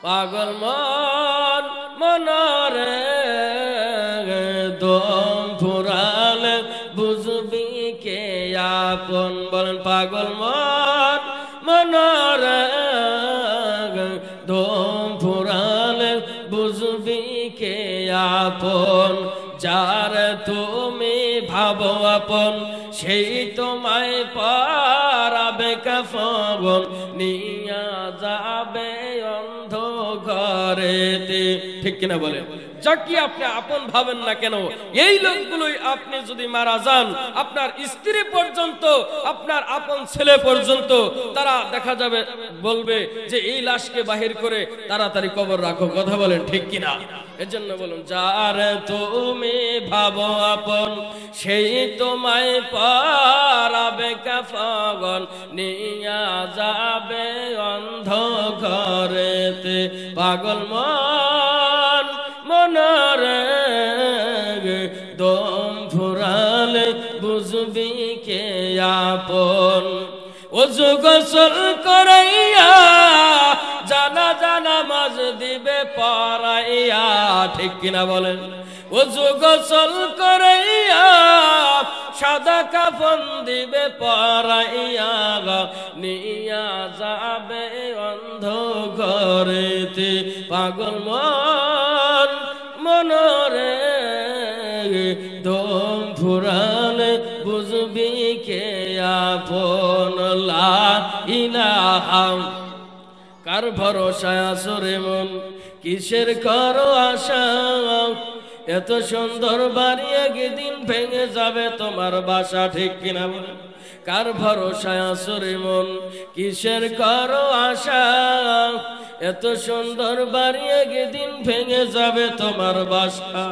পাগল মন মনরে দম ফুরালে বুঝবি কে আপন। বলেন পাগল মন মনরে দম ফুরালে বুঝবি কে আপন। যার তুমি ভাবো আপন সেই তোমায় পারাবে কাফন, নিয়া যাবে অন্ধকারেতে। ঠিক কিনা বলে? যাকে আপনি আপন ভাবেন না কেন, এই লোকগুলোই আপনি যদি মারা যান, আপনার স্ত্রী পর্যন্ত, আপনার আপন ছেলে পর্যন্ত, তারা দেখা যাবে বলবে যে এই লাশকে বাহির করে তাড়াতাড়ি কবর রাখো। কথা বলেন ঠিক কিনা? এজন্য বলুন, যার তুমি ভাবো আপন সেই তোমায় পারাবে কাফন, নিয়া যাবে অন্ধকারেতে। পাগল মন মনরে দম ফুরালে বুঝবি কে আপন। ওযু গোসল করাইয়া জানা জানা মাঝ দিবে পড়াইয়া। ঠিক কিনা বলেন? ওযু গোসল করাইয়া সাদা কাফন দিবে পরাইয়া, নিয়া যাবে অন্ধকারেতে। পাগল মন মনরে দম ফুরালে বুঝবি কে আপন। লা ইলাহা, কার ভরসায় আসরে মন, কিসের করো আশা? এত সুন্দর বাড়ি একদিন ভেঙে যাবে তোমার বাসা। ঠিক কিনা বলে? কার ভরসায় আসরে মন, কিসের করো আশা? এত সুন্দর বাড়ি একদিন ভেঙে যাবে তোমার বাসা।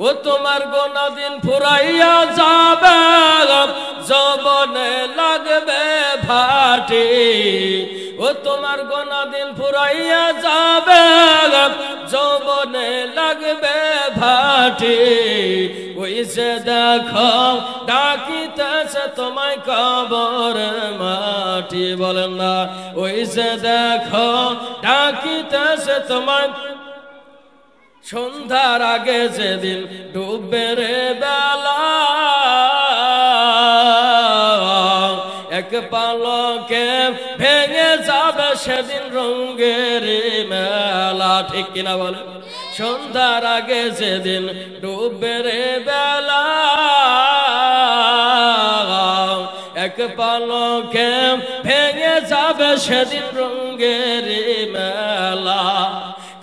ও তোমার গোনা দিন ফুরাইয়া যাবে, যৌবনে লাগবে ভাটি। ও তোমার গোনা দিন ফুরাইয়া যাবে, যৌবনে লাগবে ভাটি। ওই যে দেখো ডাকিতেছে তোমায় কবর মাটি। বলেন না? ওই যে দেখো ডাকিতেছে তোমায় সন্ধ্যার আগে যেদিন ডুববে রে বেলা, এক পালকে ভেঙে যাবে সেদিন রঙের মেলা। ঠিক কিনা বলে? সন্ধ্যার আগে যেদিন ডুববে রে বেলা, এক পালকে ভেঙে যাবে সেদিন রঙের মেলা।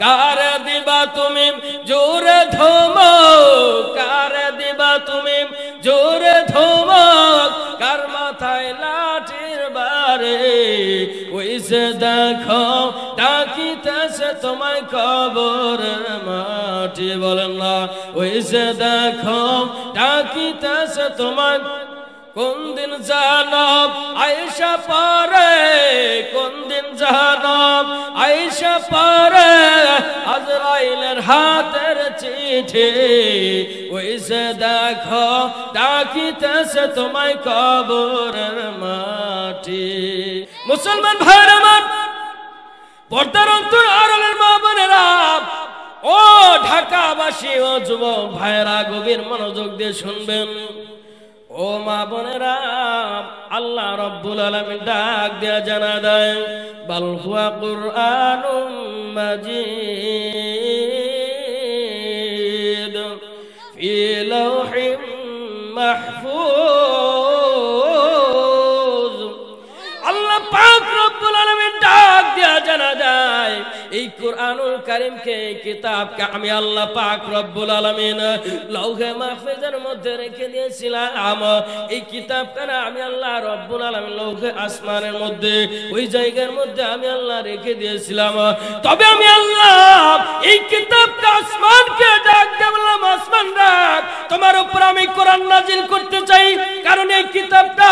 কার দিবা তুমি জোরে ধমক, কার দিবা তুমি জোরে ধমক, কার মাথায় লাঠির বারে? ওই যে দেখো ডাকিতেছে তোমায় কবর মাটি। বলেন না? ওই যে দেখো ডাকিতেছে তোমায়। কোন দিন জানব আয়েশা পারে, কোন দিন জানব আয়েশা পারে আজরাইলের হাতের চিঠি। ওই যে দেখো ডাকিতেছে তোমায় কবরের মাটি। মুসলমান ভাইরা আমার, পর্দার অন্তর আড়ালের মা বোনেরা, ও ঢাকাবাসী, ও যুবক ভাইরা, গভীর মনোযোগ দিয়ে শুনবেন। ও মা বোনেরা, আল্লাহ রাব্বুল আলামিন ডাক দেয়া জানা দেয়, বাল হুয়া কুরআনুম মাজিদ ফি লাওহিম মাহফুজ। আল্লাহ পাক রব্বুল আলামিন ডাক দেয়া জানা দেয়, এই কুরআনুল কারীমকে, এই কিতাবকে আমি আল্লাহ পাক রব্বুল আলামিন লৌহে মাহফুজের মধ্যে রেখে দিয়েছিলাম। এই কিতাবখানা আমি আল্লাহ রব্বুল আলামিন লৌহে আসমানের মধ্যে, ওই জায়গার মধ্যে আমি আল্লাহ রেখে দিয়েছিলাম। তবে আমি আল্লাহ এই কিতাবকে, আসমানকে ডাক দিয়ে বললাম, আসমান ডাক, তোমার উপর আমি কোরআন নাজিল করতে চাই। কারণ এই কিতাবটা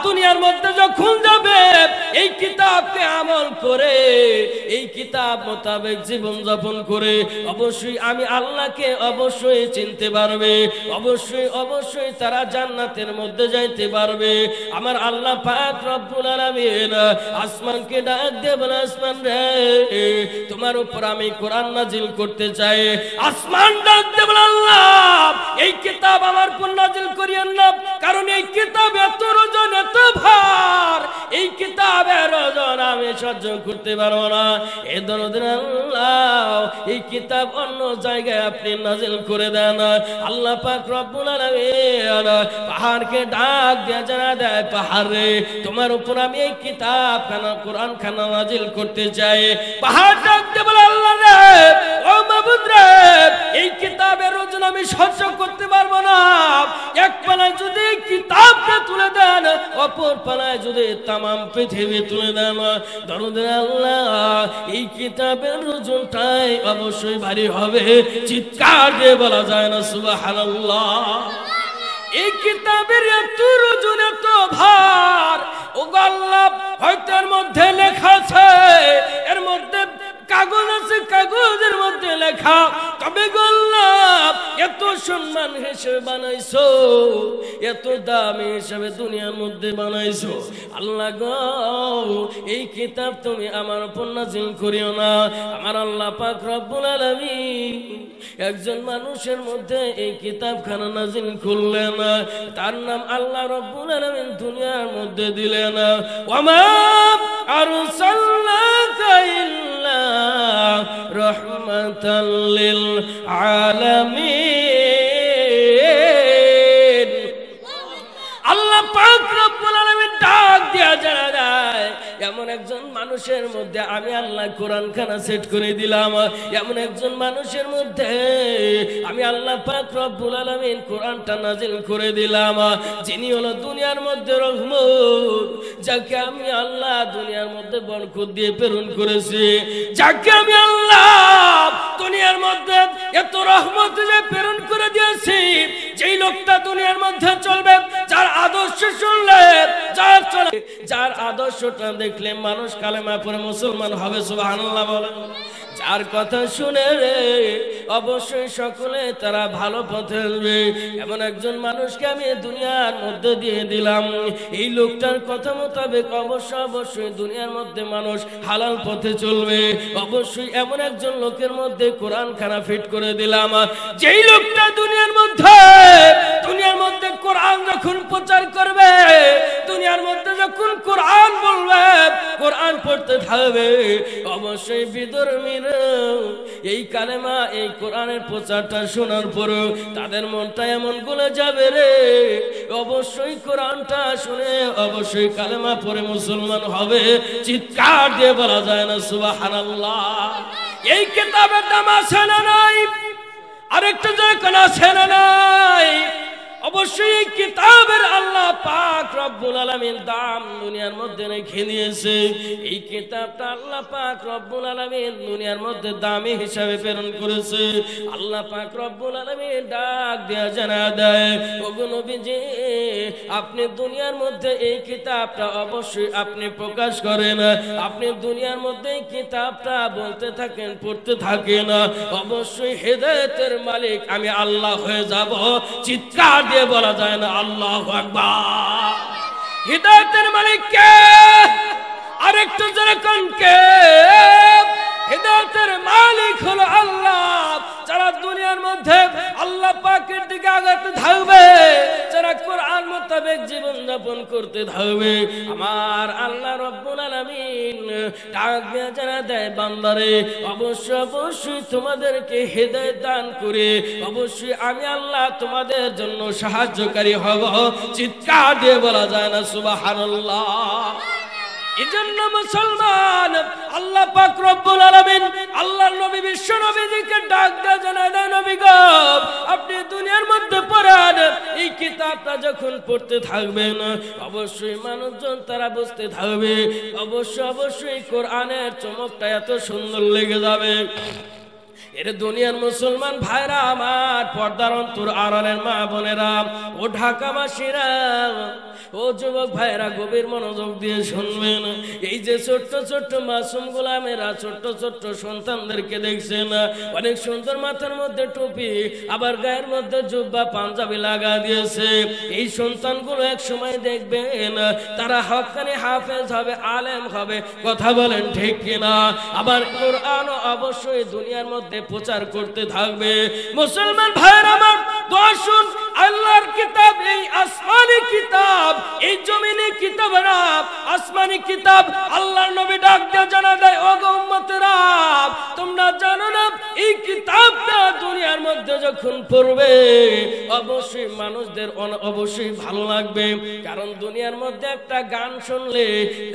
দুনিয়ার মধ্যে যখন যাবে, এই কিতাবকে আমল করে, এই কিতাব কিতাব মোতাবেক জীবন যাপন করে অবশ্যই আমি আল্লাহকে অবশ্যই চিনতে পারবে, অবশ্যই অবশ্যই তারা জান্নাতের মধ্যে যাইতে পারবে। আমার আল্লাহ পাক রব্বুল আলামিন আসমানকে ডাক দিয়ে বলে, আসমান রে তোমার উপর আমি কোরআন নাজিল করতে চাই। আসমান ডাক দিয়ে বলে, আল্লাহ এই কিতাব আমার উপর নাজিল করিয়েন না, কারণ এই কিতাব এত ওজন এত ভার, এই কিতাবের ওজন আমি সহ্য করতে পারবো না। এ দরদের আল্লাহ এই কিতাব অন্য জায়গায় আপনি নাজিল করে দেন। আল্লাহ পাক রব্বুল আলামিন পাহাড়কে ডাক দিয়ে জানা দেয়, পাহাড় রে তোমার উপর আমি এই কিতাব খানা কোরআন খানা নাজিল করতে চাই। পাহাড় ডাক দিয়ে বলে, আল্লাহ রে ও মাবুদ রে এই কিতাবের ওজন আমি সহ্য করতে পারবো না। এক পালায় যদি কিতাবটা তুলে দেন, অপর পালায় যদি তামাম পৃথিবী তুলে দেন, দরদের আল্লাহ এই কিতাবের ওজনটাই অবশ্যই ভারী হবে। চিৎকার দিয়ে বলা যায় না সুবহানাল্লাহ। এই কিতাবের এত ওজন এত ভার, ও আল্লাহ হয়তো এর মধ্যে লেখা আছে, এর মধ্যে কাগজ আছে, কাগজের মধ্যে লেখা, তবে আল্লাহ এত সম্মান হিসেবে বানাইছো, এত দামি হিসেবে দুনিয়ার মধ্যে বানাইছো। আল্লাহ গো এই কিতাব তুমি আমার উপর নাজিল করিও না। আমার আল্লাহ পাক রব্বুল আলামিন একজন মানুষের মধ্যে এই কিতাবখানা নাজিল করলেন, তার নাম আল্লাহ রব্বুল আলামিন দুনিয়ার মধ্যে দিলেন। ওয়ামা আরসালনাকা ইল্লা রাহমাতাল লিল আলামিন। আল্লাহ পাক রব্বুল আলামিন ডাক দিয়া জানা দেয়, এমন একজন মানুষের মধ্যে আমি আল্লাহ কোরআন খানা সেট করে দিলাম, এমন একজন মানুষের মধ্যে আমি আল্লাহ পাক রব্বুল আলামিন কোরআনটা নাজিল করে দিলাম, যিনি হলো দুনিয়ার মধ্যে রহমত, যাকে আমি আল্লাহ দুনিয়ার মধ্যে বরকত দিয়ে প্রেরণ করেছি, যাকে আমি আল্লাহ দুনিয়ার মধ্যে এত রহমত দিয়ে প্রেরণ করে দিয়েছি, যেই লোকটা দুনিয়ার মধ্যে চলবে, যার আদর্শ শুনলে, যার চলে, যার আদর্শটা দেখলে মানুষ কালেমা পড়ে মুসলমান হবে। সুবহানাল্লাহ বলেন। যার কথা শুনে রে অবশ্যই সকলে তারা ভালো পথে আসবে, এমন একজন মানুষকে আমি দুনিয়ার মধ্যে দিয়ে দিলাম। এই লোকটার কথা মোতাবেক অবশ্যই দুনিয়ার মধ্যে মানুষ হালাল পথে চলবে। অবশ্যই এমন একজন লোকের মধ্যে কোরআন খানা ফিট করে দিলাম, যেই লোকটা দুনিয়ার মধ্যে কোরআন যখন প্রচার করবে, দুনিয়ার মধ্যে যখন কোরআন বলবে, কোরআন পড়তে থাকবে, অবশ্যই বিধর্মীরা এই কালেমা এই কোরআনের প্রচারটা শোনার পরও তাদের মনটা এমন গলে যাবে রে, অবশ্যই কোরআনটা শুনে অবশ্যই কালেমা পড়ে মুসলমান হবে। চিৎকার দিয়ে বলা যায় না সুবহানাল্লাহ। এই কিতাবের দাম আছে না নাই? আরেকটা জায়গা আছে না নাই? অবশ্যই এই কিতাবের আল্লাহ পাক রব্বুল আলামিন দাম দুনিয়ার মধ্যে রেখে দিয়েছে। এই কিতাবটা আল্লাহ পাক রব্বুল আলামিন দুনিয়ার মধ্যে দামি হিসাবে প্রেরণ করেছে। আল্লাহ পাক রব্বুল আলামিন ডাক দেয়া জানা দেয়, ওগো নবীজি আপনি দুনিয়ার মধ্যে এই কিতাবটা অবশ্যই আপনি প্রকাশ করেন, আপনি দুনিয়ার মধ্যে এই কিতাবটা বলতে থাকেন, পড়তে থাকেন, অবশ্যই হেদায়েতের মালিক আমি আল্লাহ হয়ে যাব। চিৎকার বলা যায় না আল্লাহু আকবার। হিদায়াতের মালিক কে? আরেকটু জোরে কোন কে? হিদায়াতের মালিক হলো আল্লাহ। যারা দুনিয়ার মধ্যে আল্লাহ পাকের দিকে আগাতে থাকবে, যারা কোরআন মোতাবেক জীবন যাপন করতে থাকবে, আমার আল্লাহ রব্বুল আলামিন ডাক দিয়ে জানা দেয়, বান্দারে অবশ্যই তোমাদেরকে হেদায়েত দান করে অবশ্যই আমি আল্লাহ তোমাদের জন্য সাহায্যকারী হব। চিৎকার দিয়ে বলা যায় না সুবহানাল্লাহ। এজন্য মুসলমান আল্লাহ পাক রব্বুল আলামিন আল্লাহর নবী বিশ্ব নবীজিকে ডাক দিয়ে জানায় দেয়, নবী গো আপনি দুনিয়ার মধ্যে পড়েন, এই কিতাবটা যখন পড়তে থাকবেন অবশ্যই মানুষজন তারা বুঝতে থাকবে, অবশ্যই কোরআনের চমকটা এত সুন্দর লেগে যাবে। এর দুনিয়ার মুসলমান ভাইরা আমার, পর্দার অন্তর আড়ালের মা বোনেরা ও ঢাকাবাসীরা, ও যুবক ভাইরা গভীর মনোযোগ দিয়ে শুনবেন। এই যে ছোট্ট ছোট্ট মাসুম গোলামেরা ছোট্ট ছোট্ট সন্তানদেরকে দেখছেন, অনেক সুন্দর মাথার মধ্যে টুপি, আবার গায়ের মধ্যে জুব্বা পাঞ্জাবি লাগা দিয়েছে। এই সন্তানগুলো এক সময় দেখবেন তারা হক্কানি হাফেজ হবে, আলেম হবে। কথা বলেন ঠিক কিনা? আবার কোরআন অবশ্যই দুনিয়ার মধ্যে প্রচার করতে থাকবে। মুসলমান ভাইরা আমার, দোয়া শুন, আল্লাহর কিতাব, এই আসমানি কিতাব, এই জমিনে কিতাব না, আসমানি কিতাব। আল্লাহর নবী ডাক দিয়ে জানা দেয়, ও গো উম্মতেরা, তোমরা জানো না এই কিতাবটা দুনিয়ার মধ্যে যখন পড়বে অবশ্যই মানুষদের অবশ্যই ভালো লাগবে। কারণ দুনিয়ার মধ্যে একটা গান শুনলে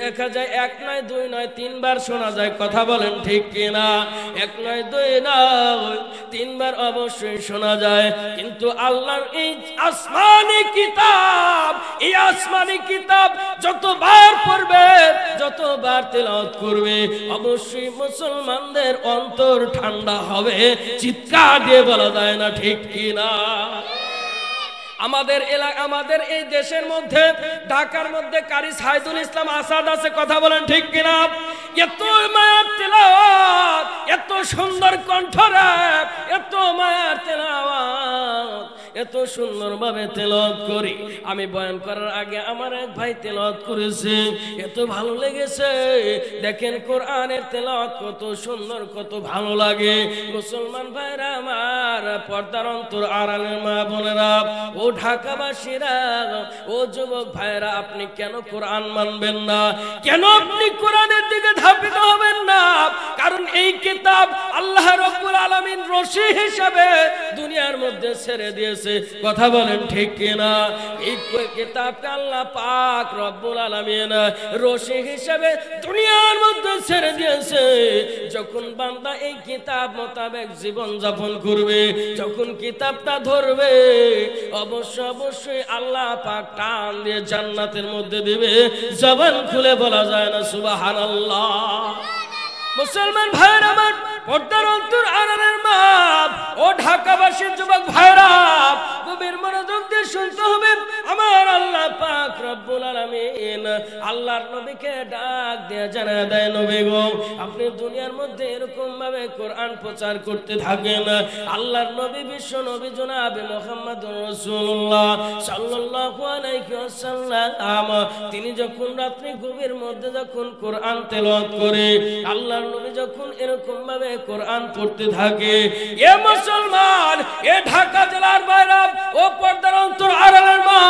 দেখা যায় এক নয় দুই নয় তিনবার শোনা যায়। কথা বলেন ঠিক কিনা? এক নয় দুই নয় তিনবার অবশ্যই শোনা যায়। কিন্তু আল্লাহর এই আসমানি কিতাব, এই আসমানি কিতাব যতবার পড়বে, যতবার তেলাওয়াত করবে, অবশ্যই মুসলমানদের অন্তর ঠান্ডা হবে। চিৎকার দিয়ে বলা যায় না ঠিক কিনা? আমাদের এলাকা, আমাদের এই দেশের মধ্যে, ঢাকার মধ্যে কারি সাইদুল ইসলাম আসাদ আছে। কথা বলেন ঠিক কিনা? এত মায়ার তেলাওয়াত, এত সুন্দর কণ্ঠরাগ, এত মায়ার তেলাওয়াত, এত সুন্দরভাবে তেলাওয়াত করি। আমি বয়ান করার আগে আমার এক ভাই তেলাওয়াত করেছে, এত ভালো লেগেছে। দেখেন কোরআনের তেলাওয়াত কত সুন্দর, কত ভালো লাগে। মুসলমান ভাইরা আমার, পর্দার অন্তর আড়ালের মা বোনেরা, ও ঢাকাবাসীরা, ও যুবক ভাইরা, আপনি কেন কোরআন মানবেন না? কেন আপনি কোরআনের দিকে ধাবিত হবেন না? কারণ এই কিতাব আল্লাহ রাব্বুল আলামিন রশি হিসেবে দুনিয়ার মধ্যে ছেড়ে দিয়েছে। কথা বলেন ঠিক কিনা? এই কিতাবকে আল্লাহ পাক রব্বুল আলামিন রশি হিসেবে দুনিয়ার মধ্যে ছেড়ে দিয়েছে। যখন বান্দা এই কিতাব মোতাবেক জীবন যাপন করবে, যখন কিতাবটা ধরবে, অবশ্যই আল্লাহ পাক টান দিয়ে জান্নাতের মধ্যে দিবে। জবান খুলে বলা যায় না সুবহানাল্লাহ। মুসলমান ভাইরা আমার, পর্দার অন্তর আড়ালের মা ও ঢাকাবাসীর যুবক ভাইরা, গভীর মনোযোগ দিয়ে শুনতে হবে। আমার আল্লাহ পাক রব্বুল আলামিন আল্লাহর নবীকে ডাক দিয়ে জানা দেয়, নবী গো, আপনি দুনিয়ার মধ্যে এরকম ভাবে কোরআন প্রচার করতে থাকেন। আল্লাহর নবী, বিশ্ব নবী জনাবে মুহাম্মদুর রাসূলুল্লাহ সাল্লাল্লাহু আলাইহি ওয়াসাল্লাম, তিনি যখন রাত্রি গভীর মধ্যে যখন কোরআন তেলাওয়াত করে, আল্লাহর নবী যখন এরকম ভাবে কোরআন পড়তে থাকে, এ মুসলমান, এ ঢাকা জেলার বাইরা, ও পর্দার অন্তর আড়ালের মা,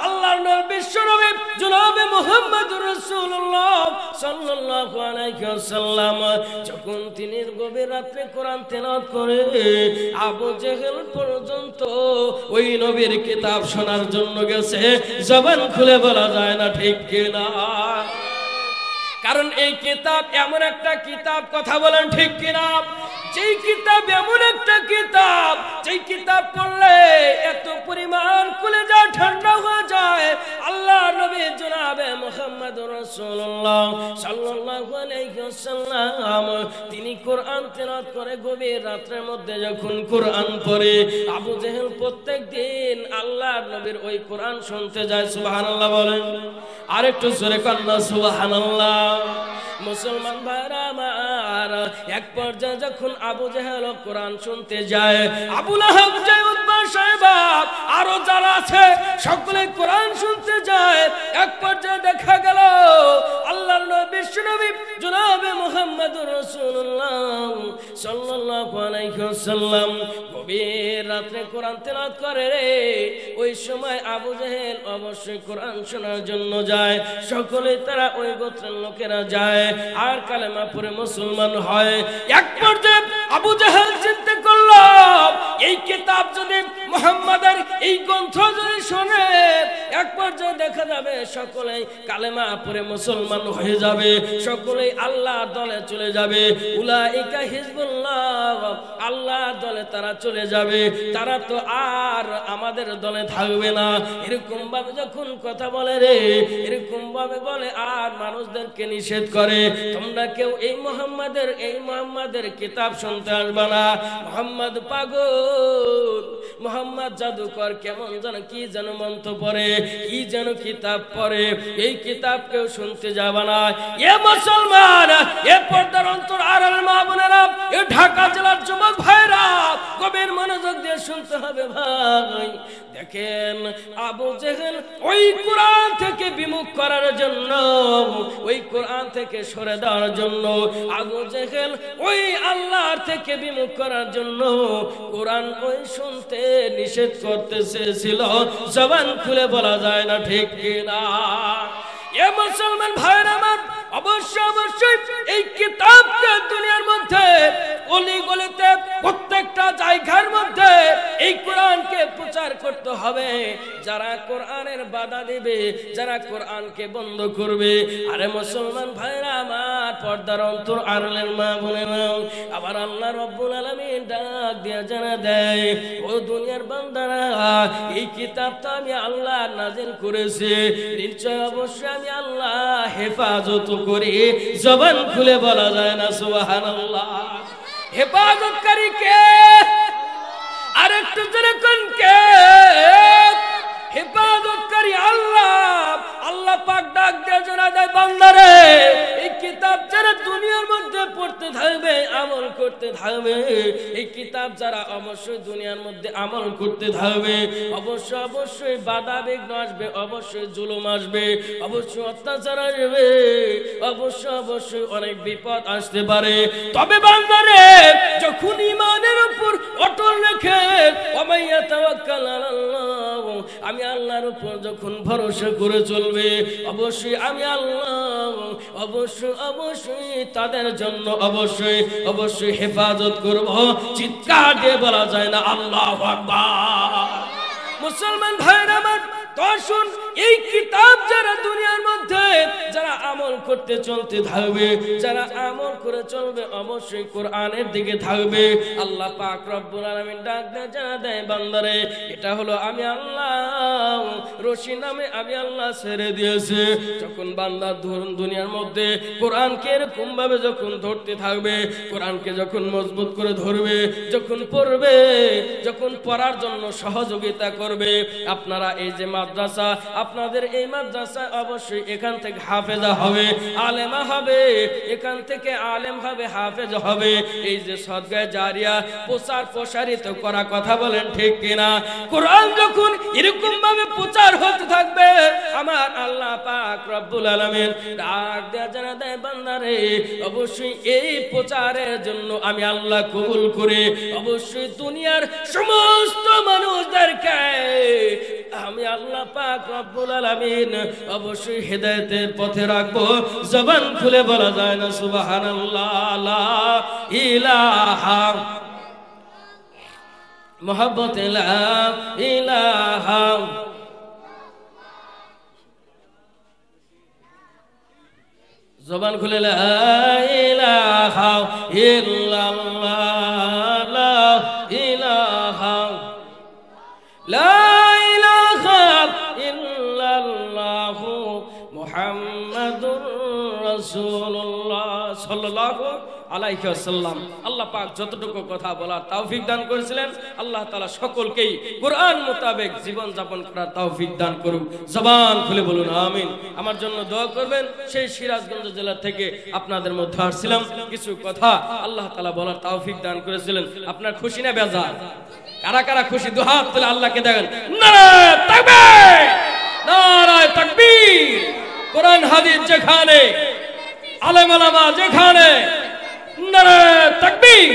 আল্লাহর নবী বিশ্ব নবী জনাবে মুহাম্মদুর রাসূলুল্লাহ সাল্লাল্লাহু আলাইহি ওয়াসাল্লাম যখন তিনি গভীর রাতে কোরআন তেলাওয়াত করে, আবু জেহেল পর্যন্ত ওই নবীর কিতাব শোনার জন্য গেছে। জবান খুলে বলা যায় না ঠিক কিনা? কারণ এই কিতাব এমন একটা কিতাব, কথা বলেন ঠিক কিনা? যেই কিতাব এমন একটা কিতাব, যেই কিতাব পড়লে এত পরিমাণ কলিজা ঠান্ডা হয়ে যায়। আল্লাহ নবী জনাবে মুহাম্মদুর রাসূলুল্লাহ সাল্লাল্লাহু আলাইহি ওয়াসাল্লাম তিনি কোরআন তেলাওয়াত করে গভীর রাতের মধ্যে যখন কোরআন পড়ে, আবু জেহেল প্রত্যেকদিন আল্লাহর নবীর ওই কোরআন শুনতে যায়। সুবহানাল্লাহ বলেন, আরেকটু জোরে কন্না সুবহানাল্লাহ। মুসলমান ভাইরা আমার, এক পর্যায়ে যখন আবু জেহেল কোরআন শুনতে যায়, আবু লাহাব, উতবা, সাইবা, আরো যারা আছে সকলে কোরআন শুনতে যায়। এক পর্যায়ে দেখা গেল আল্লাহর নবী বিশ্বনবী জনাবে মুহাম্মদুর রাসূলুল্লাহ সাল্লাল্লাহু আলাইহি ওয়াসাল্লাম গভীর রাতে কোরআন তেলাওয়াত করে রে। ওই সময় আবু জেহেল অবশ্যই কোরআন শোনার জন্য যায়। সকলে তারা ওই গোত্রের লোকেরা যায় আর কালেমা পড়ে মুসলমান হয়। এক পর্যায়ে আবু জেহেল চিন্তা করল, এই কিতাব যদি মুহাম্মাদের এই গ্রন্থ যদি শোনে, এক পর্যায়ে দেখা যাবে সকলেই কালেমা পড়ে মুসলমান হয়ে যাবে, সকলেই আল্লাহ দলে চলে যাবে। উলাইকা হিজবুল্লাহ, আল্লাহ দলে তারা চলে যাবে, তারা তো আর আমাদের দলে থাকবে না। এরকম ভাবে যখন কথা বলে রে, এরকম ভাবে বলে আর মানুষদেরকে নিষেধ করে, তোমরা কেউ এই মুহাম্মাদের কিতাব শুনতে আসবে না। মুহাম্মদ পাগল, মোহাম্মদ জাদুকর কেমন যেন কি যেন মন্ত্র পড়ে, কি যেন কিতাব পড়ে, এই কিতাব কেউ শুনতে যাবে না। এ মুসলমান, এ পর্দার অন্তর আড়ালের মা বোনেরা, এ ঢাকা জেলার যুবক ভাইরা, গভীর মনোযোগ দিয়ে শুনতে হবে ভাই। দেখেন আবু জেহেল ওই কোরআন থেকে বিমুখ করার জন্য, ওই কোরআন থেকে সরে দেওয়ার জন্য, আবু জেহেল ওই আল্লাহর থেকে বিমুখ করার জন্য কোরআন ওই শুনতে নিষেধ করতে চেয়েছিল। জবান খুলে বলা যায় না ঠিক কিনা? এ মুসলমান ভাইরা আমার, অবশ্যই অবশ্যই এই কিতাবকে দুনিয়ার মধ্যে অলি গলিতে প্রত্যেকটা জায়গার মধ্যে এই কোরআনকে প্রচার করতে হবে। যারা কোরআনের বাধা দিবে, যারা কোরআনকে বন্ধ করবে, আরে মুসলমান ভাইরা আমার, পর্দার অন্তর আড়ালের মা বোনেরা, আবার আল্লাহ রাব্বুল আলামিন ডাক দিয়ে জানা দেয়, ও দুনিয়ার বান্দারা, এই কিতাবটা আমি আল্লাহ নাজিল করেছি, নিশ্চয় অবশ্যই আমি আল্লাহ হেফাজত করি। জবান খুলে বলা যায় না সুবহানাল্লাহ? হেফাজতকারী কে? আরেকটু জোরে কোন কে? হেফাজতকারী আল্লাহ। আল্লাহ পাক ডাক দিয়ে জানা দেয়, বান্দারে, এই কিতাব যারা দুনিয়ার মধ্যে পড়তে থাকবে, আমল করতে থাকবে, এই কিতাব যারা অবশ্যই দুনিয়ার মধ্যে আমল করতে থাকবে, অবশ্যই অবশ্যই বাধা বিঘ্ন আসবে, অবশ্যই জুলুম আসবে, অবশ্যই অত্যাচার আসবে, অবশ্যই অবশ্যই অনেক বিপদ আসতে পারে। তবে বান্দারে, যখন ঈমানের উপর অটল রেখে ওমাইয়া তাওয়াক্কাল আলাল্লাহ, আমি আল্লাহর উপর যখন ভরসা করে চলবে, অবশ্যই আমি আল্লাহ অবশ্যই অবশ্যই তাদের জন্য অবশ্যই অবশ্যই হেফাজত করব। চিৎকার দিয়ে বলা যায় না আল্লাহু আকবার? মুসলমান ভাইরা আমার, তখন এই কিতাব যারা দুনিয়ার মধ্যে যারা আমল করতে চলতে থাকবে, যারা আমল করে চলবে, অবশ্যই কোরআনের দিকে থাকবে। আল্লাহ পাক রব্বুল আলামিন ডাক দিয়ে জানা দেয়, বান্দারে, এটা হলো আমি আল্লাহ রশি নামে আমি আল্লাহ ছেড়ে দিয়েছে। যখন বান্দা দুনিয়ার মধ্যে কোরআনকে এরকম ভাবে যখন ধরতে থাকবে, কোরআনকে যখন মজবুত করে ধরবে, যখন পড়বে, যখন পড়ার জন্য সহযোগিতা করবে, আপনারা এই যে মাদ্রাসা, আপনাদের এই মাদ্রাসা অবশ্যই এখান থেকে হাফেজা হবে, আলেমা হবে, এখান থেকে আলেম হবে, হাফেজ হবে। এই যে সদকা জারিয়া প্রচার প্রসারিত করা, কথা বলেন ঠিক কিনা? কোরআন যখন এরকম ভাবে প্রচার হতে থাকবে, আমার আল্লাহ পাক রব্বুল আলামিন ডাক দেয়া জানা দেয়, বান্দারে, অবশ্যই এই প্রচারের জন্য আমি আল্লাহ কবুল করে অবশ্যই দুনিয়ার সমস্ত মানুষদেরকে আমি আল্লাহ পাক রব্বুল আলামিন অবশ্যই হেদায়েতের পথে রাখবো। জবান খুলে বলা যায় না সুবহানাল্লাহ? লা ইলাহা মুহাব্বতে লা ইলাহা, জবান খুলে লা ইলাহা ইল্লাল্লাহ, লা ইলাহা, লা মুহাম্মাদুর রাসূলুল্লাহ সাল্লাল্লাহু আলাইহি ওয়াসাল্লাম। আল্লাহ পাক যতটুকু কথা বলার তৌফিক দান করেছিলেন, আল্লাহ তাআলা সকলকেই কোরআন মোতাবেক জীবন যাপন করার তৌফিক দান করুক। জবান খুলে বলুন আমিন। আমার জন্য দোয়া করবেন। সেই সিরাজগঞ্জ জেলা থেকে আপনাদের মধ্যে আসছিলাম, কিছু কথা আল্লাহ তাআলা বলার তৌফিক দান করেছিলেন। আপনার খুশি না বেজার? কারা কারা খুশি? দুই হাত তুলে আল্লাহকে দেখেন। নারায়ে তাকবীর, নারায়ে তাকবীর। কোরআন হাদিস যেখানে, আলেম ওলামা যেখানে, নারায়ে তাকবীর।